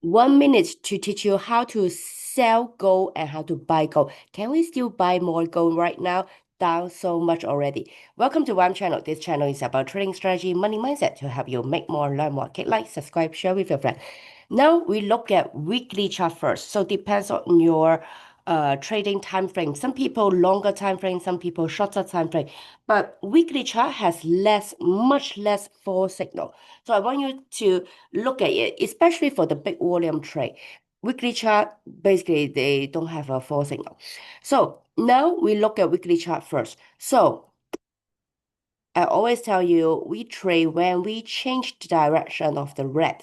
1 minute to teach you how to sell gold and how to buy gold. Can we still buy more gold right now? Down so much already. Welcome to whynchriptohitbottom. This channel is about trading strategy, money mindset to help you make more, learn more. Click like, subscribe, share with your friend. Now we look at weekly chart first. So depends on your trading time frame. Some people longer time frame, some people shorter time frame. But weekly chart has much less fall signal. So I want you to look at it, especially for the big volume trade. Weekly chart, basically, they don't have a fall signal. So now we look at weekly chart first. So I always tell you, we trade when we change the direction of the red.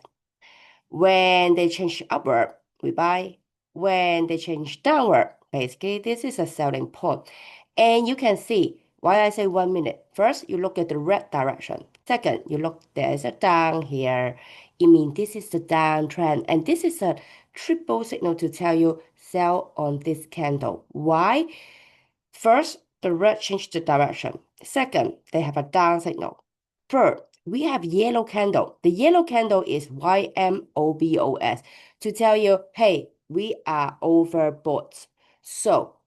When they change upward, we buy. When they change downward, basically, this is a selling point. And you can see why I say 1 minute. First, you look at the red direction. Second, you look, there's a down here. It means this is the downtrend. And this is a triple signal to tell you sell on this candle. Why? First, the red changed the direction. Second, they have a down signal. Third, we have yellow candle. The yellow candle is YMOBOS to tell you, hey, we are overbought. So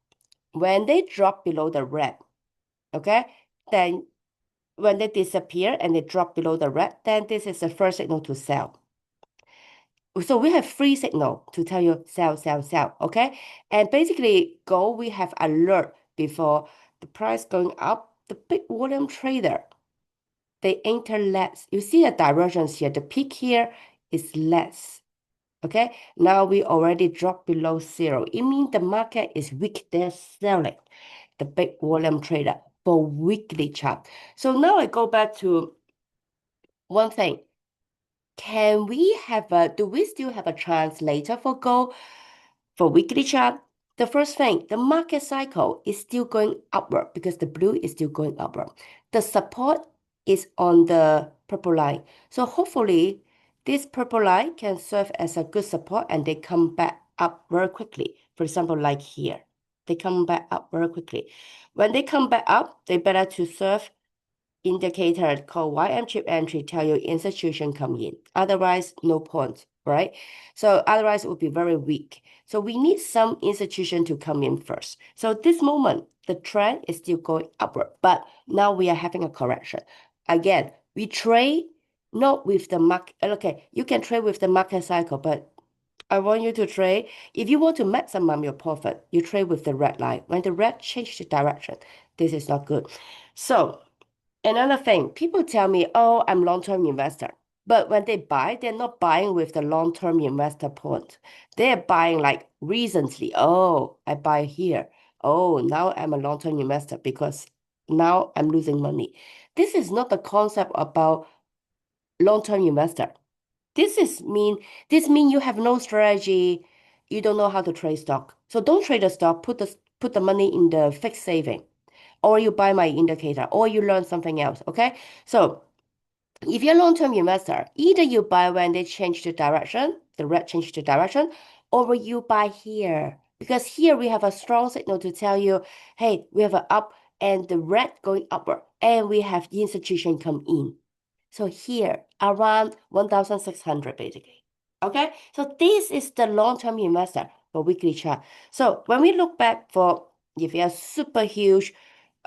when they drop below the red, okay, then when they disappear and they drop below the red, then this is the first signal to sell. So we have three signal to tell you sell, sell, sell, okay? And basically, gold, we have alert before the price going up. The big volume trader, they enter less. You see the divergence here. The peak here is less. Okay, now we already dropped below zero. It means the market is weak. They're selling the big volume trader for weekly chart. So now I go back to one thing. Do we still have a chance later for gold for weekly chart? The first thing, the market cycle is still going upward because the blue is still going upward. The support is on the purple line. So hopefully this purple line can serve as a good support and they come back up very quickly. For example, like here, they come back up very quickly. When they come back up, they better to serve indicator called YM chip entry tell you institution come in. Otherwise, no point, right? So otherwise it would be very weak. So we need some institution to come in first. So this moment, the trend is still going upward, but now we are having a correction. Again, we trade not with the market. Okay, you can trade with the market cycle, but I want you to trade. If you want to maximize your profit, you trade with the red line. When the red change the direction, this is not good. So another thing, people tell me, oh, I'm long-term investor. But when they buy, they're not buying with the long-term investor point. They're buying like recently. Oh, I buy here. Oh, now I'm a long-term investor because now I'm losing money. This is not the concept about long-term investor. This mean you have no strategy. You don't know how to trade stock. So don't trade the stock. Put the money in the fixed saving, or you buy my indicator, or you learn something else. Okay. So if you're a long-term investor, either you buy when they change the direction, the red change the direction, or you buy here. Because here we have a strong signal to tell you, hey, we have an up and the red going upward, and we have the institution come in. So here, around 1,600 basically. Okay, so this is the long-term investor for weekly chart. So when we look back for if you are super huge,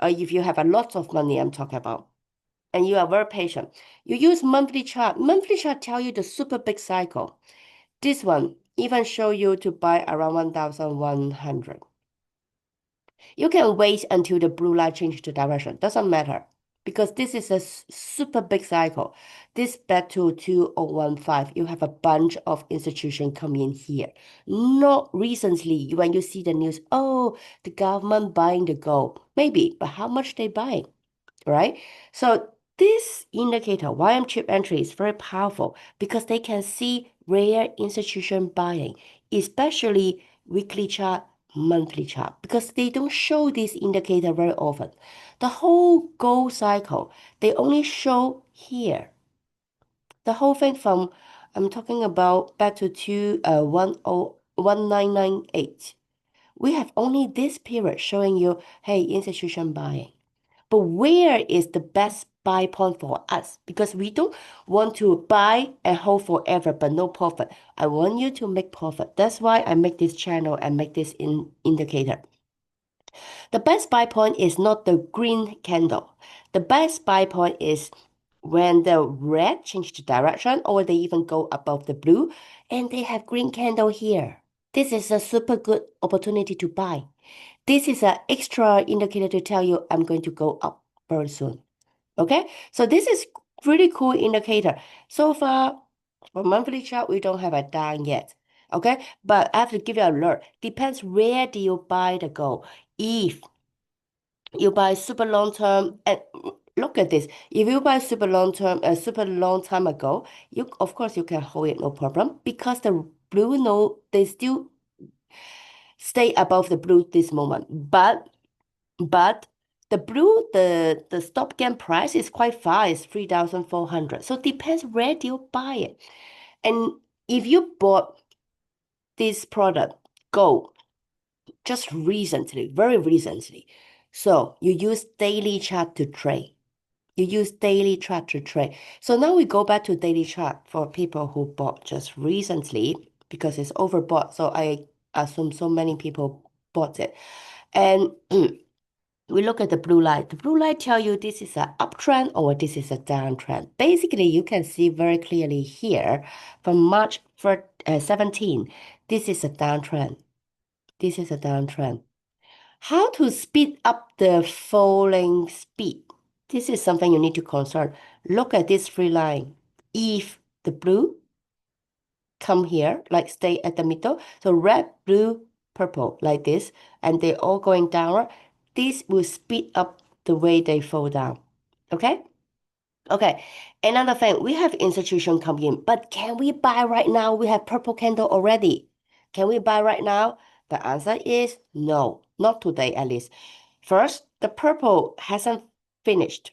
if you have a lot of money, I'm talking about, and you are very patient, you use monthly chart. Monthly chart tell you the super big cycle. This one even show you to buy around 1,100. You can wait until the blue light changes the direction. Doesn't matter because this is a super big cycle. This back to 2015, you have a bunch of institutions come in here. Not recently when you see the news, oh, the government buying the gold. Maybe, but how much they buying? Right? So this indicator, YM chip entry, is very powerful because they can see rare institution buying, especially weekly chart, monthly chart, because they don't show this indicator very often. The whole gold cycle, they only show here. The whole thing from, I'm talking about back to 1998. We have only this period showing you, hey, institution buying. But where is the best buy point for us because we don't want to buy and hold forever but no profit. I want you to make profit. That's why I make this channel and make this indicator. The best buy point is not the green candle. The best buy point is when the red change the direction or they even go above the blue and they have green candle here. This is a super good opportunity to buy. This is an extra indicator to tell you I'm going to go up very soon. Okay, so this is pretty cool indicator. So far, for monthly chart, we don't have a down yet. Okay, but I have to give you an alert. Depends where do you buy the gold. If you buy super long term, and look at this. If you buy super long term, a super long time ago, you of course you can hold it no problem because the blue no they still stay above the blue this moment. But the blue the stop gain price is quite far. It's 3,400. So depends where do you buy it. And if you bought this product gold just recently, very recently, so you use daily chart to trade. You use daily chart to trade. So now we go back to daily chart for people who bought just recently because it's overbought. So I assume so many people bought it. And we look at the blue line. The blue line tell you this is an uptrend or this is a downtrend. Basically, you can see very clearly here from March 17, this is a downtrend. This is a downtrend. How to speed up the falling speed? This is something you need to concern. Look at this three line. If the blue come here, like stay at the middle, so red, blue, purple, like this, and they're all going downward, this will speed up the way they fall down. Okay? Okay. Another thing, we have institution come in, but can we buy right now? We have purple candle already. Can we buy right now? The answer is no, not today at least. First, the purple hasn't finished,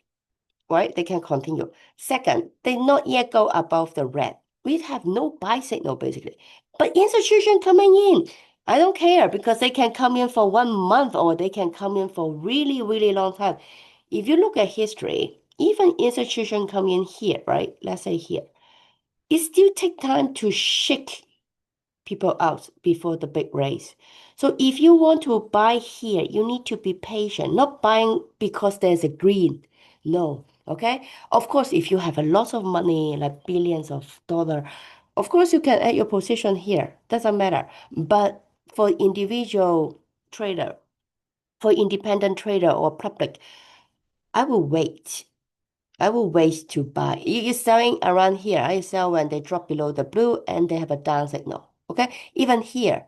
right? They can continue. Second, they not yet go above the red. We have no buy signal basically. But institution coming in, I don't care because they can come in for 1 month or they can come in for really, really long time. If you look at history, even institution come in here, right? Let's say here. It still take time to shake people out before the big race. So if you want to buy here, you need to be patient, not buying because there's a green. No, okay? Of course, if you have a lot of money, like billions of dollars, of course you can add your position here. Doesn't matter. But for individual trader, for independent trader or public, I will wait. I will wait to buy. You're selling around here. I sell when they drop below the blue and they have a down signal. Okay, even here,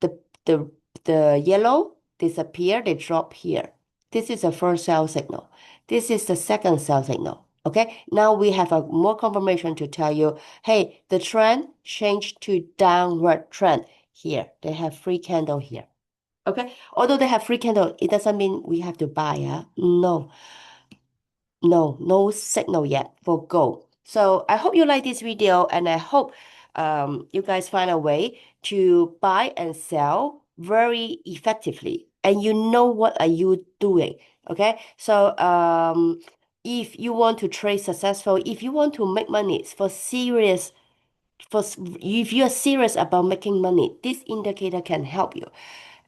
the the the yellow disappear, they drop here. This is the first sell signal. This is the second sell signal. Okay, now we have a more confirmation to tell you, hey, the trend changed to downward trend here. They have free candle here. Okay, although they have free candle, it doesn't mean we have to buy. No. No signal yet for gold. So I hope you like this video and I hope you guys find a way to buy and sell very effectively and you know what are you doing. Okay. So if you want to trade successful, if you want to make money for serious if you are serious about making money, this indicator can help you.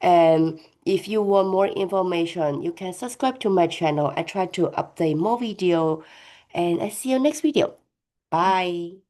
And if you want more information, you can subscribe to my channel. I try to update more video and I see you next video. Bye.